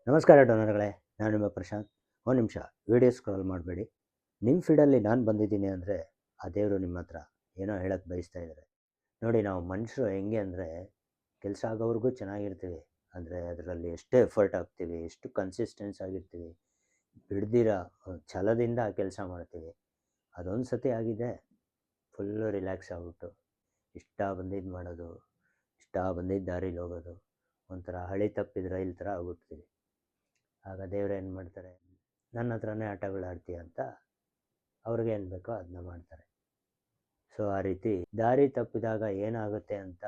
ನಮಸ್ಕಾರ ಡೋನರ್ಗಳೇ, ನಾನು ನಿಮ್ಮ ಪ್ರಶಾಂತ್. ಒಂದು ನಿಮಿಷ ವೀಡಿಯೋ ಸ್ಕ್ರಾಲ್ ಮಾಡಬೇಡಿ. ನಿಮ್ಮ ಫೀಡಲ್ಲಿ ನಾನು ಬಂದಿದ್ದೀನಿ ಅಂದರೆ ಆ ದೇವರು ನಿಮ್ಮ ಹತ್ರ ಏನೋ ಹೇಳೋಕ್ಕೆ ಬಯಸ್ತಾ ಇದ್ದಾರೆ. ನೋಡಿ, ನಾವು ಮನುಷ್ಯರು ಹೆಂಗೆ ಅಂದರೆ ಕೆಲಸ ಆಗೋವರೆಗೂ ಚೆನ್ನಾಗಿರ್ತೀವಿ. ಅಂದರೆ ಅದರಲ್ಲಿ ಎಷ್ಟೇ ಎಫರ್ಟ್ ಹಾಕ್ತೀವಿ, ಎಷ್ಟು ಕನ್ಸಿಸ್ಟೆನ್ಸ್ ಆಗಿರ್ತೀವಿ, ಬಿಡ್ದಿರ ಛಲದಿಂದ ಕೆಲಸ ಮಾಡ್ತೀವಿ. ಅದೊಂದು ಸತಿ ಆಗಿದೆ, ಫುಲ್ಲು ರಿಲ್ಯಾಕ್ಸ್ ಆಗ್ಬಿಟ್ಟು ಇಷ್ಟ ಬಂದಿದ್ದು ಮಾಡೋದು, ಇಷ್ಟ ಬಂದಿದ್ದ ದಾರಿಲಿ ಹೋಗೋದು, ಒಂಥರ ಹಳಿ ತಪ್ಪಿದ ರೈಲ್ ಥರ ಆಗ್ಬಿಡ್ತೀವಿ. ಆಗ ದೇವ್ರು ಏನು ಮಾಡ್ತಾರೆ, ನನ್ನ ಹತ್ರನೇ ಆಟಗಳು ಆಡ್ತೀಯ ಅಂತ ಅವ್ರಿಗೆ ಏನು ಬೇಕೋ ಅದನ್ನ ಮಾಡ್ತಾರೆ. ಸೊ ಆ ರೀತಿ ದಾರಿ ತಪ್ಪಿದಾಗ ಏನಾಗುತ್ತೆ ಅಂತ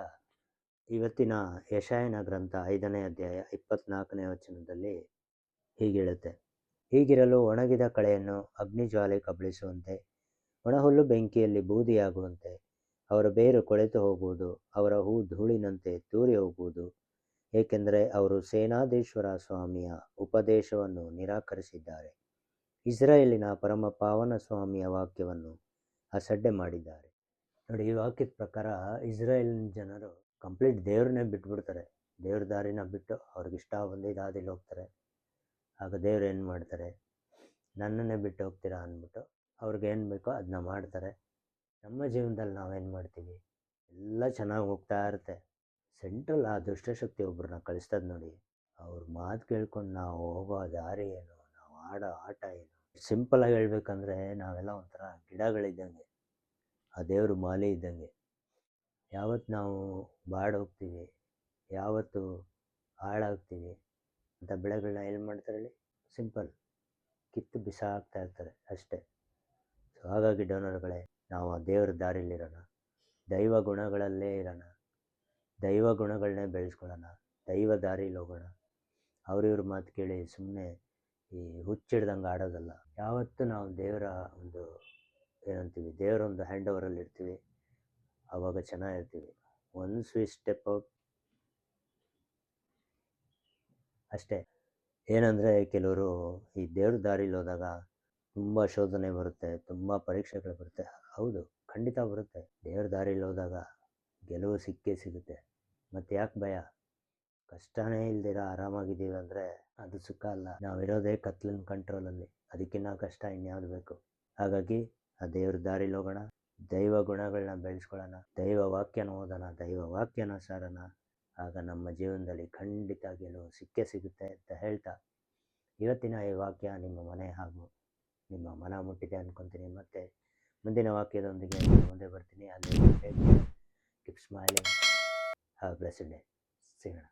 ಇವತ್ತಿನ ಯೆಶಾಯನ ಗ್ರಂಥ 5ನೇ ಅಧ್ಯಾಯ 24ನೇ ವಚನದಲ್ಲಿ ಹೀಗೆ ಹೇಳುತ್ತೆ. ಹೀಗಿರಲು ಒಣಗಿದ ಕಳೆಯನ್ನು ಅಗ್ನಿಜ್ವಾಲೆ ಕಬಳಿಸುವಂತೆ, ಒಣಹುಲ್ಲು ಬೆಂಕಿಯಲ್ಲಿ ಬೂದಿಯಾಗುವಂತೆ ಅವರ ಬೇರು ಕೊಳೆತು ಹೋಗುವುದು, ಅವರ ಹೂ ಧೂಳಿನಂತೆ ತೂರಿ ಹೋಗುವುದು. ಏಕೆಂದರೆ ಅವರು ಸೇನಾಧೀಶ್ವರ ಸ್ವಾಮಿಯ ಉಪದೇಶವನ್ನು ನಿರಾಕರಿಸಿದ್ದಾರೆ, ಇಸ್ರಾಯೇಲಿನ ಪರಮ ಪಾವನ ಸ್ವಾಮಿಯ ವಾಕ್ಯವನ್ನು ಅಸಡ್ಡೆ ಮಾಡಿದ್ದಾರೆ. ನೋಡಿ, ಈ ವಾಕ್ಯದ ಪ್ರಕಾರ ಇಸ್ರಾಯೇಲಿನ ಜನರು ಕಂಪ್ಲೀಟ್ ದೇವ್ರನ್ನೇ ಬಿಟ್ಬಿಡ್ತಾರೆ. ದೇವ್ರ ದಾರಿನ ಬಿಟ್ಟು ಅವ್ರಿಗಿಷ್ಟ ಬಂದಿದ್ದು ಹಾದಿಲಿ ಹೋಗ್ತಾರೆ. ಆಗ ದೇವ್ರು ಏನು ಮಾಡ್ತಾರೆ, ನನ್ನನ್ನೇ ಬಿಟ್ಟು ಹೋಗ್ತೀರಾ ಅಂದ್ಬಿಟ್ಟು ಅವ್ರಿಗೇನು ಬೇಕೋ ಅದನ್ನ ಮಾಡ್ತಾರೆ. ನಮ್ಮ ಜೀವನದಲ್ಲಿ ನಾವೇನು ಮಾಡ್ತೀವಿ, ಎಲ್ಲ ಚೆನ್ನಾಗಿ ಹೋಗ್ತಾ ಇರುತ್ತೆ. ಸೆಂಟ್ರಲ್ ಆ ದುಷ್ಟಶಕ್ತಿ ಒಬ್ಬರನ್ನ ಕಳಿಸ್ತದೆ ನೋಡಿ. ಅವ್ರ ಮಾತು ಕೇಳ್ಕೊಂಡು ನಾವು ಹೋಗೋ ದಾರಿ ಏನು, ನಾವು ಆಡೋ ಆಟ ಏನು. ಸಿಂಪಲಾಗಿ ಹೇಳ್ಬೇಕಂದ್ರೆ ನಾವೆಲ್ಲ ಒಂಥರ ಗಿಡಗಳಿದ್ದಂಗೆ, ಆ ದೇವರು ಮಾಲಿ ಇದ್ದಂಗೆ. ಯಾವತ್ತು ನಾವು ಬಾಡೋಗ್ತೀವಿ, ಯಾವತ್ತು ಹಾಳಾಗ್ತೀವಿ ಅಂತ ಬೆಳೆಗಳನ್ನ ಏನು ಮಾಡ್ತಾರೆ ಹೇಳಿ, ಸಿಂಪಲ್ ಕಿತ್ತು ಬಿಸಾಕ್ತಾ ಇರ್ತಾರೆ ಅಷ್ಟೇ. ಸೊ ಹಾಗಾಗಿ ಡೋನರ್ಗಳೇ, ನಾವು ಆ ದೇವ್ರ ದಾರಿಲಿರೋಣ, ದೈವ ಗುಣಗಳಲ್ಲೇ ಇರೋಣ, ದೈವ ಗುಣಗಳನ್ನೇ ಬೆಳೆಸ್ಕೊಳ್ಳೋಣ, ದೈವ ದಾರಿಲಿ ಹೋಗೋಣ. ಅವ್ರಿವ್ರ ಮಾತು ಕೇಳಿ ಸುಮ್ಮನೆ ಈ ಹುಚ್ಚಿಡ್ದಂಗೆ ಆಡೋದಲ್ಲ. ಯಾವತ್ತೂ ನಾವು ದೇವರ ಒಂದು ಏನಂತೀವಿ, ದೇವರೊಂದು ಹ್ಯಾಂಡ್ ಓವರಲ್ಲಿ ಇರ್ತೀವಿ, ಆವಾಗ ಚೆನ್ನಾಗಿರ್ತೀವಿ. ಒಂದು ಸ್ವೀಟ್ ಸ್ಟೆಪ್ ಔಟ್ ಅಷ್ಟೇ. ಏನಂದರೆ ಕೆಲವರು ಈ ದೇವ್ರ ದಾರಿಲಿ ಹೋದಾಗ ತುಂಬ ಶೋಧನೆ ಬರುತ್ತೆ, ತುಂಬ ಪರೀಕ್ಷೆಗಳು ಬರುತ್ತೆ. ಹೌದು, ಖಂಡಿತ ಬರುತ್ತೆ. ದೇವ್ರ ದಾರಿಲಿ ಹೋದಾಗ ಗೆಲುವು ಸಿಕ್ಕೇ ಸಿಗುತ್ತೆ. ಮತ್ತು ಯಾಕೆ ಭಯ? ಕಷ್ಟನೇ ಇಲ್ದಿರ ಆರಾಮಾಗಿದ್ದೀವಿ ಅಂದರೆ ಅದು ಸುಖ ಅಲ್ಲ. ನಾವಿರೋದೇ ಕತ್ಲಿನ ಕಂಟ್ರೋಲಲ್ಲಿ, ಅದಕ್ಕಿಂತ ಕಷ್ಟ ಇನ್ಯಾವುದು ಬೇಕು? ಹಾಗಾಗಿ ಆ ದೇವ್ರ ದಾರಿಲಿ ಹೋಗೋಣ, ದೈವ ಗುಣಗಳನ್ನ ಬೆಳೆಸ್ಕೊಳ್ಳೋಣ, ದೈವ ವಾಕ್ಯನ ಓದೋಣ, ದೈವ ವಾಕ್ಯನ ಸಾರೋಣ. ಆಗ ನಮ್ಮ ಜೀವನದಲ್ಲಿ ಖಂಡಿತ ಗೆಲುವು ಸಿಕ್ಕೇ ಸಿಗುತ್ತೆ ಅಂತ ಹೇಳ್ತಾ, ಇವತ್ತಿನ ಈ ವಾಕ್ಯ ನಿಮ್ಮ ಮನೆ ಹಾಗೂ ನಿಮ್ಮ ಮನ ಮುಟ್ಟಿದೆ ಅಂದ್ಕೊತೀನಿ. ಮತ್ತು ಮುಂದಿನ ವಾಕ್ಯದೊಂದಿಗೆ ಮುಂದೆ ಬರ್ತೀನಿ. ಅಲ್ಲಿ keep smiling. Have a blessed day. ಸಿಗೋಣ.